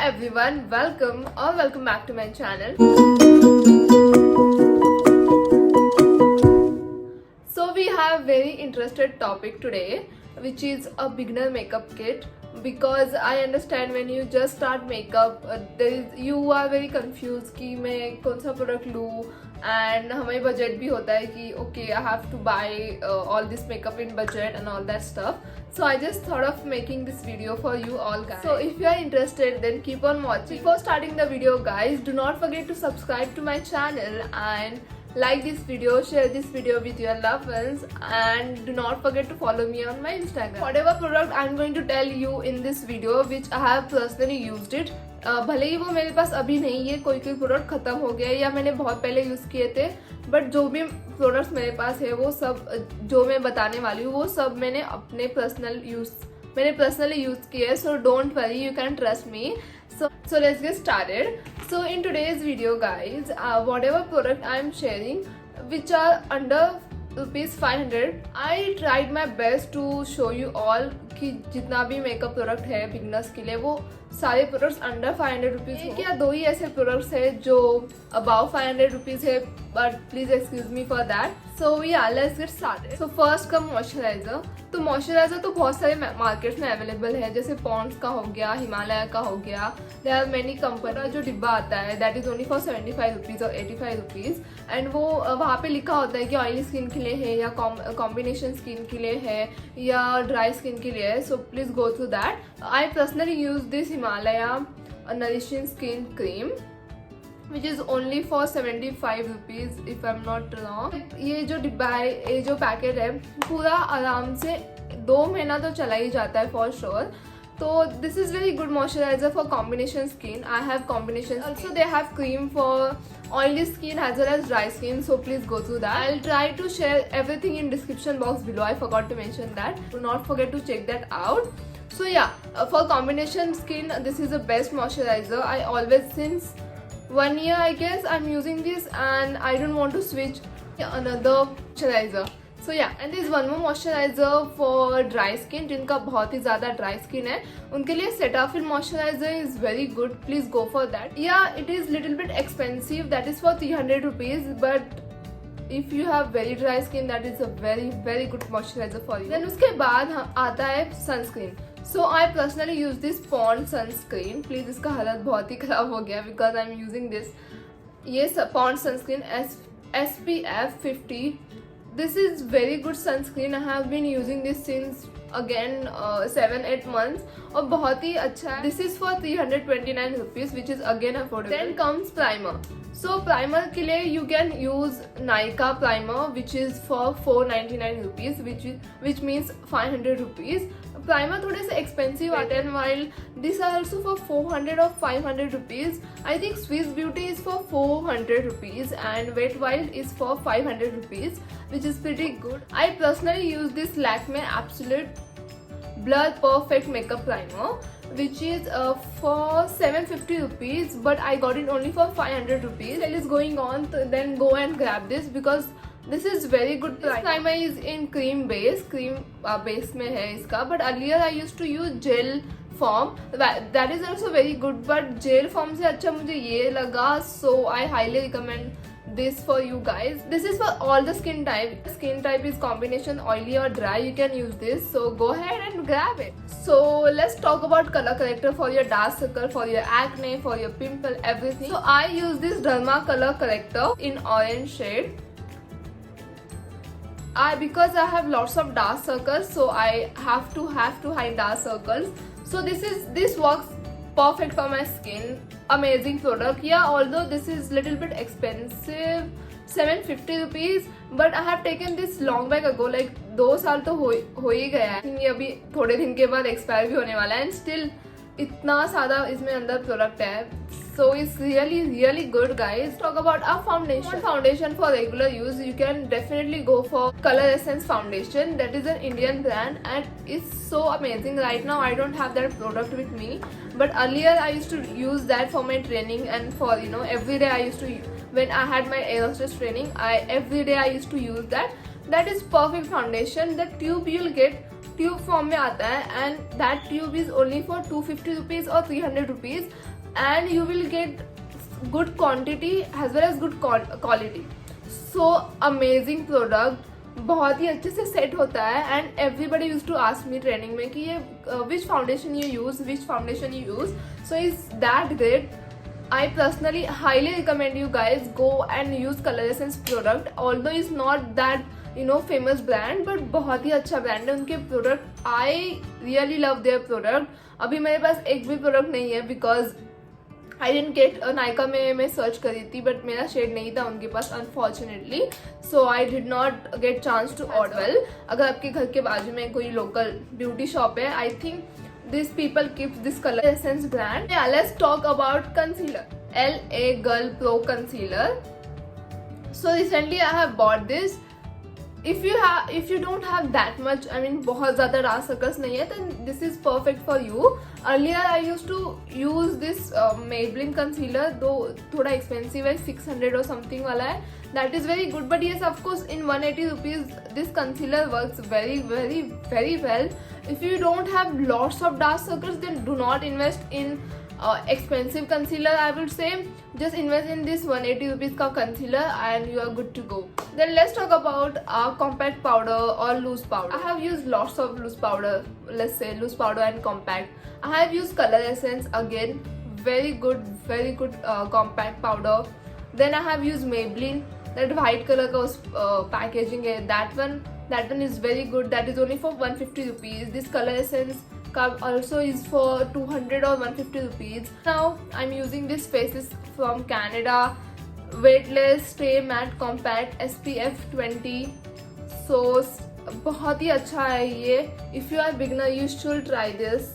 everyone, welcome back to my channel. So we have very interested topic today, which is a beginner makeup kit. Because I understand when you just start makeup, you are very confused कि मैं कौन सा product लूँ, and हमारी budget भी होता है कि okay, I have to buy all this makeup in budget and all that stuff. So I just thought of making this video for you all guys. So if you are interested, then keep on watching. Before starting the video guys, do not forget to subscribe to my channel and like this video, share this video with your loved ones, and do not forget to follow me on my Instagram. Whatever product I'm going to tell you in this video, which I have personally used it, भले ही वो मेरे पास अभी नहीं है, कोई product खत्म हो गया या मैंने बहुत पहले यूज़ किए थे, बट जो भी प्रोडक्ट्स मेरे पास है वो सब जो मैं बताने वाली हूँ वो सब मैंने पर्सनली यूज़ किए. सो don't worry, you can trust me. So let's get started. So in today's video guys, whatever product I am sharing which are under rupees 500, I tried my best to show you all कि जितना भी makeup product है beginners के लिए वो सारे products under 500 rupees. एक या दो ही ऐसे प्रोडक्ट्स है जो अबाउ 500 रुपीज़ है, but please excuse me for that. So let's get started. So first का मॉइस्चराइजर. तो मॉइस्चराइजर तो बहुत सारे मार्केट्स में अवेलेबल है, जैसे पॉन्ड्स का हो गया, हिमालय का हो गया. देयर आर मेनी कंपनी का जो डिब्बा आता है that is only for 75 rupees और 85 रुपीज़, एंड वो वहाँ पे लिखा होता है कि ऑयली स्किन के लिए है या कॉम्बिनेशन स्किन के लिए है या ड्राई स्किन के लिए है. So please go through that. I personally use this Himalaya nourishing skin cream which is only for 75 rupees if I'm not wrong. ये जो डिब्बा है, ये जो पैकेट है, पूरा आराम से 2 महीना तो चला ही जाता है फॉर श्योर. तो this is very good moisturiser for combination skin. I have combination. Also they have cream for oily skin as well as dry skin, so please go through that. I'll try to share everything in description box below. I forgot to mention that. Do not forget to check that out. So yeah, for combination skin, this is the best moisturizer. I always, since 1 year I guess, I'm using this and I don't want to switch another moisturizer. So yeah, and there is one more moisturizer for dry skin. जिनका बहुत ही ज़्यादा dry skin है उनके लिए Cetaphil moisturizer is very good. Please go for that. Yeah, it is little bit expensive. That is for 300 rupees, but if you have very dry skin, that is a very good moisturizer for you. Then उसके बाद आता है sunscreen. So I personally use this Pond sunscreen. Please इसका हालत बहुत ही खराब हो गया because I'm using this. ये Pond sunscreen SPF 50. This is very good sunscreen. I have been using this since again 7-8 months और बहुत ही अच्छा है. This is for 329 rupees, which is again affordable. Then comes primer. So primer के लिए you can use Nykaa primer, which is for 499 rupees, which means 500 rupees. Primer थोड़े से expensive आते हैं, while these are also for 400 or 500 rupees. I think Swiss Beauty is for 400 rupees and Wet Wild is for 500 rupees, which is pretty good. I personally use this Lakme Absolute Blur Perfect Makeup Primer, which is for 750 rupees, but I got it only for 500 rupees. Sale is going on, then go and grab this because this is very good primer. This primer is in cream base में है इसका, but earlier I used to use gel form. That is also very good, but gel form से अच्छा मुझे ये लगा, so I highly recommend this for you guys. This is for all the skin type. Skin type is combination oily or dry. You can use this, so go ahead and grab it. So let's talk about color corrector for your dark circle, for your acne, for your pimple, everything. So I use this Derma color corrector in orange shade. Because I have lots of dark circles, so I have to hide dark circles. So this works perfect for my skin. Amazing product. Yeah, although this is little bit expensive, 750 rupees, but I have taken this long back ago, like 2 साल तो हो ही गया है. ये अभी थोड़े दिन के बाद एक्सपायर भी होने वाला है, and still इतना सारा इसमें अंदर प्रोडक्ट है. So it's really good guys. Talk about our foundation. Foundation for regular use, you can definitely go for Color Essence foundation. That is an Indian brand and it's so amazing. Right now I don't have that product with me, but earlier I used to use that for my training and for every day I used to, when I had my air hostess training, every day I used to use that. That is perfect foundation. The tube you'll get tube form में आता है and that tube is only for 250 rupees और 300 rupees and you will get good quantity as well as good quality. So amazing product, बहुत ही अच्छे से set होता है and everybody use to ask me training में कि ये which foundation you use. So is that great. I personally highly recommend you guys go and use Color Essence product, although it's not that famous brand, but बहुत ही अच्छा brand है उनके product. I really love their product. अभी मेरे पास एक भी product नहीं है because I didn't get. Nykaa में मैं सर्च करी थी बट मेरा शेड नहीं था उनके पास unfortunately, so I did not get chance to order. अगर आपके घर के बाजू में कोई लोकल ब्यूटी शॉप है, I think these people keep this Color Essence brand. Yeah, let's talk about concealer. LA Girl Pro Concealer. So recently I have bought this. If you don't have that much, I mean बहुत ज़्यादा dark circles नहीं है, then this is perfect for you. Earlier I used to use this Maybelline concealer, though थोड़ा expensive है, 600 or something वाला है. That is very good, but yes, of course, in 180 rupees, this concealer works very, very, very well. If you don't have lots of dark circles, then do not invest in expensive concealer. I will say just invest in this 180 rupees का concealer and you are good to go. Then let's talk about compact powder or loose powder. I have used lots of loose powder. Let's say loose powder and compact. I have used Color Essence again. Very good compact powder. Then I have used Maybelline. That white color का उस packaging है, that one is very good. That is only for 150 rupees. This Color Essence का also is for 200 or 150 rupees. Now I'm using this faces from Canada weightless stay matte compact SPF 20. So बहुत ही अच्छा है ये. If you are beginner, you should try this.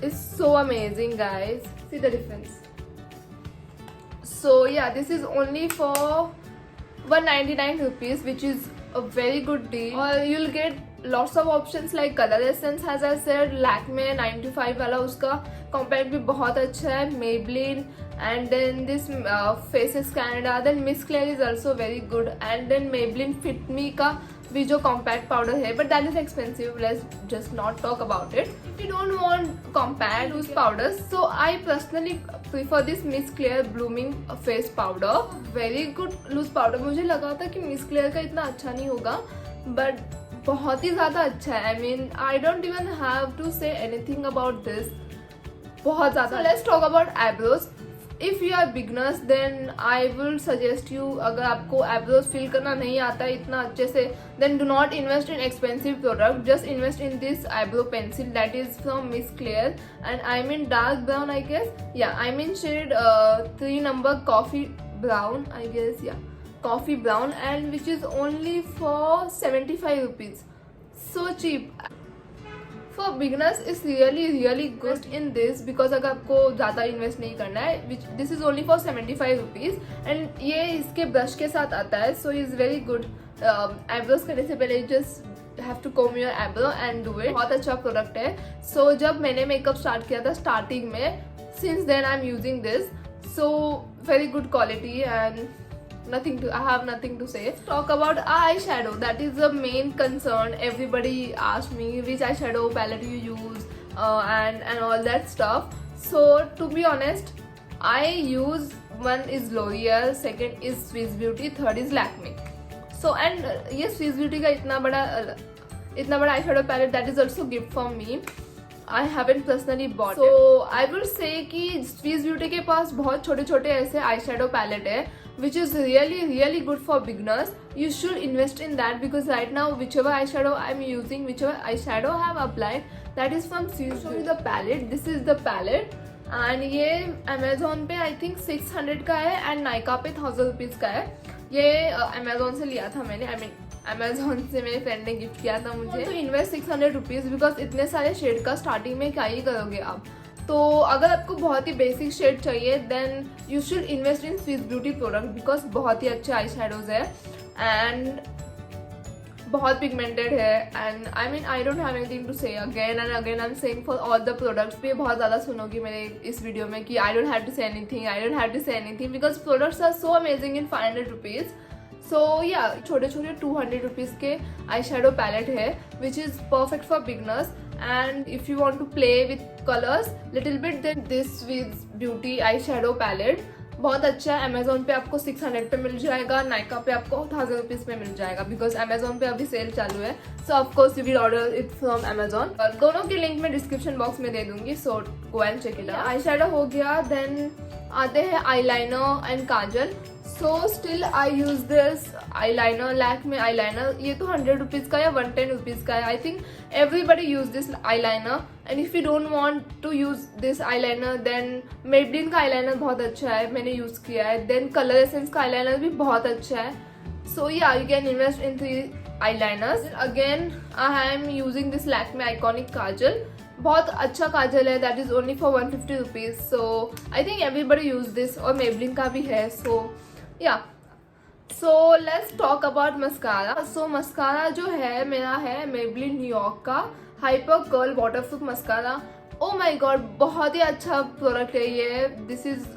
It's so amazing, guys. See the difference. So yeah, this is only for 199 rupees, which is a very good deal. Or you'll get lots of options like Color Essence, as I said, Lakme 925 वाला उसका compact भी बहुत अच्छा है, Maybelline, and then this Faces Canada, then Miss Claire is also very good, and then Maybelline Fit Me का भी जो compact powder है, but that is expensive. Let's just not talk about it. If you don't want compact loose powders, so I personally prefer this Miss Claire Blooming face powder. Very good loose powder. मुझे लगा था कि Miss Claire का इतना अच्छा नहीं होगा, but बहुत ही ज़्यादा अच्छा है. I mean, I don't even have to say anything about this. बहुत ज़्यादा. So let's talk about eyebrows. If you are beginners, then I will suggest you, अगर आपको eyebrows fill करना नहीं आता है इतना अच्छे से, then do not invest in expensive product. Just invest in this eyebrow pencil that is from Miss Claire, and I'm in dark brown, I guess. Yeah, I'm in shade 3 number coffee brown, I guess. Yeah, coffee brown, and which is only for 75 rupees. So cheap. For beginners is really good in this because अगर आपको ज़्यादा invest नहीं करना है, which this is only for 75 rupees, and ये इसके brush के साथ आता है, so is very good. Eyebrows करने से पहले just have to comb your eyebrow and do it. बहुत अच्छा प्रोडक्ट है. So जब मैंने मेकअप स्टार्ट किया था स्टार्टिंग में, since then I'm using this, so very good quality and I have nothing to say. Talk about eyeshadow. That is the main concern. Everybody asks me which eyeshadow palette you use and all that stuff. So to be honest, I use, one is L'Oreal, second is Swiss Beauty, third is Lakme. So and ये Swiss Beauty का इतना बड़ा eyeshadow palette, that is also gift from me. I haven't personally bought it. So I will say कि Swiss Beauty के पास बहुत छोटे ऐसे eyeshadow palette है, which is really good for beginners. You should invest in that because right now whichever eyeshadow I'm using, whichever eyeshadow I have applied, that is from Swiss Beauty. The palette, this is the palette, and ये Amazon पे I think 600 का है and Nykaa पे 1000 rupees का है. ये Amazon से लिया था मैंने. I mean Amazon से मेरे फ्रेंड ने गिफ्ट किया था मुझे. तो इन्वेस्ट 600 रुपीज़ बिकॉज इतने सारे शेड का स्टार्टिंग में क्या ही करोगे आप. तो अगर आपको बहुत ही बेसिक शेड चाहिए then you should invest in Swiss Beauty product because बहुत ही अच्छे आई शेडोज है एंड बहुत पिगमेंटेड है. And I mean I don't have anything to say. Again and again I am saying for all the products पे बहुत ज़्यादा सुनोगी मेरे इस वीडियो में कि I don't have to say anything because products are so amazing in 500 rupees. सो या छोटे छोटे 200 रुपीज़ के आई शेडो पैलेट है which is perfect for beginners. And if you want to play with colours little bit then this with beauty eye shadow palette बहुत अच्छा है. Amazon पे आपको 600 पे मिल जाएगा, नायका पे आपको 1000 रुपीज़ में मिल जाएगा बिकॉज अमेजोन पे अभी सेल चालू है. So of course you will order it from Amazon. दोनों के लिंक मैं डिस्क्रिप्शन बॉक्स में दे दूंगी, so go and check it out. Eye shadow हो गया. देन आते हैं eyeliner and kajal. So still I use this eyeliner, Lakme eyeliner. ये तो 100 रुपीज़ का या 110 रुपीज़ का है. I think everybody use this eyeliner. And if you don't want to use this eyeliner then Maybelline का आईलाइनर बहुत अच्छा है, मैंने यूज किया है. देन कलर एसेंस का आईलाइनर भी बहुत अच्छा है. So yeah you can invest in 3 eyeliners. Again I am using this Lakme iconic kajal. बहुत अच्छा काजल है, that is only for 150 rupees. So I think everybody use this. और मेबलिन का भी है. सो या so let's talk about mascara. So mascara जो है मेरा है मेबलिन न्यूयॉर्क का hyper curl waterproof mascara. Oh my God, बहुत ही अच्छा प्रोडक्ट है ये. This is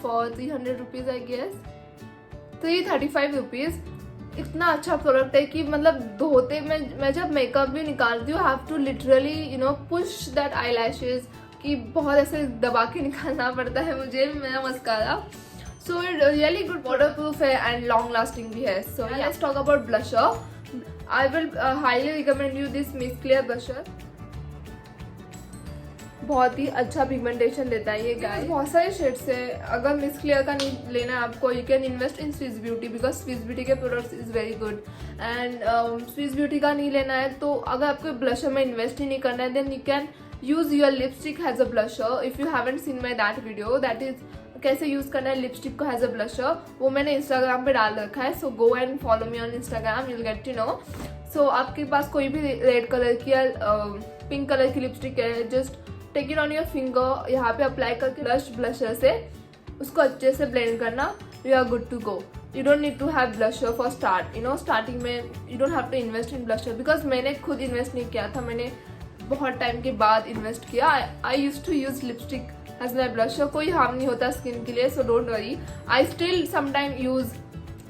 for 300 rupees I guess, 335 rupees. इतना अच्छा प्रोडक्ट है कि मतलब धोते मैं जब मेकअप भी निकालती हूँ have to literally you know push that eyelashes कि बहुत ऐसे दबा के निकालना पड़ता है मुझे मेरा mascara. So it really good waterproof है एंड लॉन्ग लास्टिंग भी है. सो let's talk about blusher. I will highly recommend you this miss clear blusher. बहुत ही अच्छा पिगमेंटेशन देता है ये गाइस. बहुत सारे शेड्स है. अगर मिस क्लियर का नहीं लेना है आपको, you can invest in Swiss Beauty because Swiss Beauty के products is very good. And Swiss Beauty का नहीं लेना है तो अगर आपको ब्लशर में इन्वेस्ट ही नहीं करना है then you can use your lipstick has a blusher. If you haven't seen my that video, that is कैसे यूज करना है लिपस्टिक को हैज अ ब्लशर, वो मैंने इंस्टाग्राम पे डाल रखा है. So go and follow me on Instagram, you will get to know. So आपके पास कोई भी रेड कलर की या पिंक कलर की लिपस्टिक है, just take it on your finger, यहाँ पे अप्लाई करके ब्लशर से उसको अच्छे से ब्लेंड करना. You are good to go. You don't need to have blusher for start. You know starting में you don't have to invest in blusher because मैंने खुद इन्वेस्ट नहीं किया था, मैंने बहुत टाइम के बाद इन्वेस्ट किया. I use to use lipstick as my blusher. कोई हार्म नहीं होता स्किन के लिए, so don't worry. I still sometime use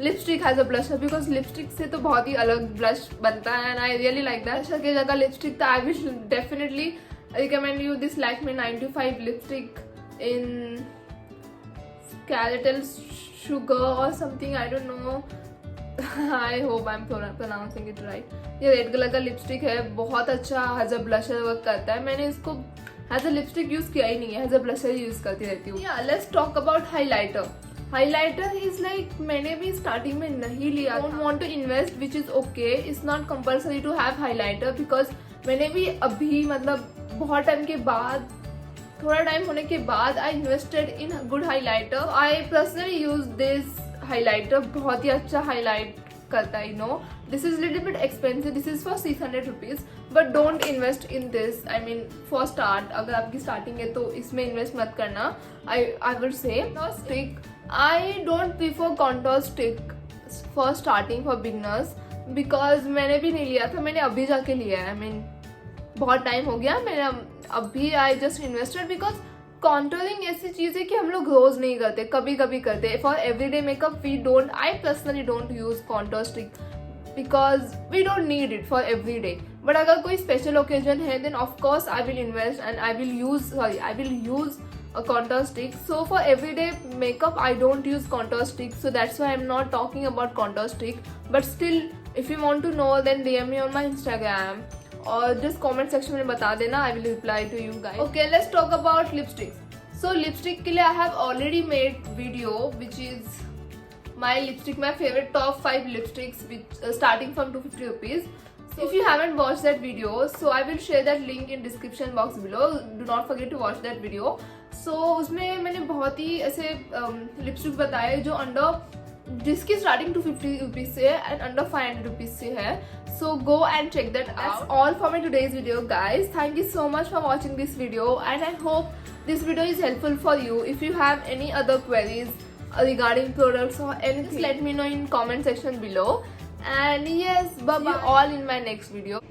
lipstick has a blusher because lipstick से तो बहुत ही अलग ब्लश बनता है and I really like that. Blusher की जगह लिपस्टिक तो I will definitely recommend you this Lakme 925 lipstick in skeletal sugar or something, I don't know. I hope I'm pronouncing it right. ये रेड कलर का lipstick है, बहुत अच्छा has a blusher work करता है. मैंने इसको हैज अ लिपस्टिक यूज किया ही नहीं है, हैज अ ब्लशर यूज करती रहती हूँ. Let's talk about highlighter. Highlighter is like मैंने भी स्टार्टिंग में नहीं लिया. Don't want to invest which is okay. It's not compulsory to have highlighter because मैंने भी अभी मतलब बहुत टाइम के बाद, थोड़ा टाइम होने के बाद I invested in good highlighter. I personally use this highlighter. बहुत ही अच्छा हाईलाइट करता है. You know this is little bit expensive. This is for 600 rupees but don't invest in this. I mean for start, अगर आपकी starting है तो इसमें इन्वेस्ट मत करना. I will say stick. I don't prefer contour stick for starting for beginners because मैंने भी नहीं लिया था, मैंने अभी जाके लिया है. आई मीन बहुत टाइम हो गया मेरा अभी. I just invested because contouring ऐसी चीज़ है कि हम लोग रोज नहीं करते, कभी कभी करते. For everyday makeup we don't, I personally don't use contour stick because we don't need it for everyday. But अगर कोई स्पेशल ओकेजन है then of course I will invest and I will use a contour stick. So for everyday makeup I don't use contour stick, so that's why I'm not talking about contour stick. But still if you want to know then DM me on my Instagram or just comment section में बता देना, I will reply to you guys. Okay, let's talk about lipsticks. So lipstick के लिए I have already made video which is my lipstick, my favorite top 5 lipsticks which starting from 250 rupees. So if you haven't watched that video, so I will share that link in description box below. Do not forget to watch that video. So उसमें मैंने बहुत ही ऐसे lipstick बताए जो under, जिसकी starting 250 rupees से है and under 500 rupees से है. So go and check that out. That's all for my today's video guys. Thank you so much for watching this video and I hope this video is helpful for you. If you have any other queries regarding products or anything, let me know in comment section below. And yes, bye bye. See you all in my next video.